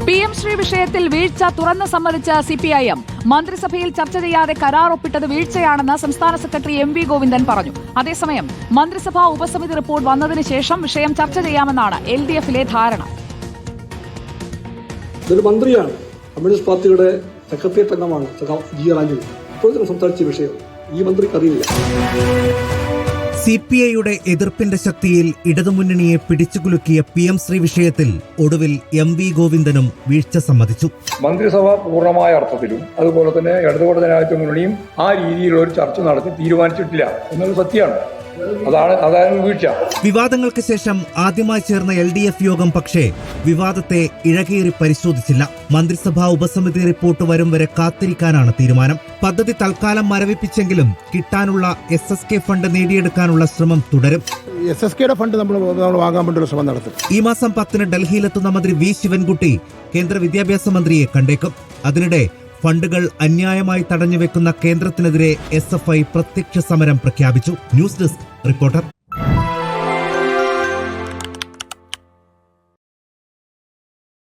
PM Shri വിഷയത്തിൽ വീഴ്ച തുറന്നു സമ്മതിച്ച CPIM മന്ത്രിസഭയിൽ ചർച്ച ചെയ്യാതെ കരാർ ഒപ്പിട്ടത് വീഴ്ചയാണെന്ന് സംസ്ഥാന സെക്രട്ടറി MV ഗോവിന്ദൻ പറഞ്ഞു. അതേസമയം മന്ത്രിസഭാ ഉപസമിതി റിപ്പോർട്ട് വന്നതിന് ശേഷം വിഷയം ചർച്ച ചെയ്യാമെന്നാണ് LDF-ലെ ധാരണ. ഇതൊരു മന്ത്രിയാണ്, കമ്മ്യൂണിസ്റ്റ് പാർട്ടിയുടെ സെക്രട്ടേറിയറ്റ് അംഗമാണ് G. രാജു. ഇപ്പോൾ സംസാരിച്ച വിഷയം ഈ മന്ത്രിക്ക് അറിയില്ല. CPIയുടെ എതിർപ്പിന്റെ ശക്തിയിൽ ഇടതുമുന്നണിയെ പിടിച്ചുകുലുക്കിയ PM ശ്രീ വിഷയത്തിൽ ഒടുവിൽ MV ഗോവിന്ദനും വീഴ്ച സമ്മതിച്ചു. മന്ത്രിസഭ പൂർണ്ണമായ അർത്ഥത്തിലും അതുപോലെ തന്നെ ഇടതുപക്ഷ ജനാധിപത്യ മുന്നണിയും ആ രീതിയിലുള്ള ഒരു ചർച്ച നടത്തി തീരുമാനിച്ചിട്ടില്ല എന്നുള്ള സത്യമാണ്. അതാണ് വീഴ്ച. വിവാദങ്ങൾക്ക് ശേഷം ആദ്യമായി ചേർന്ന LDF യോഗം പക്ഷേ വിവാദത്തെ ഇഴകേറി പരിശോധിച്ചില്ല. മന്ത്രിസഭാ ഉപസമിതി റിപ്പോർട്ട് വരും വരെ കാത്തിരിക്കാനാണ് തീരുമാനം. പദ്ധതി തൽക്കാലം മരവിപ്പിച്ചെങ്കിലും കിട്ടാനുള്ള SSK ഫണ്ട് നേടിയെടുക്കാനുള്ള ശ്രമം തുടരും. SSKയുടെ ഫണ്ട് നമ്മൾ വാങ്ങാൻ വേണ്ടിയുള്ള ശ്രമം നടത്തും. ഈ മാസം 10-ന് ഡൽഹിയിലെത്തുന്ന മന്ത്രി V. ശിവൻകുട്ടി കേന്ദ്ര വിദ്യാഭ്യാസ മന്ത്രിയെ കണ്ടേക്കും. അതിനിടെ ഫണ്ടുകൾ അന്യായമായി തടഞ്ഞുവെക്കുന്ന കേന്ദ്രത്തിനെതിരെ SFI പ്രത്യക്ഷ സമരം പ്രഖ്യാപിച്ചു. News desk reporter.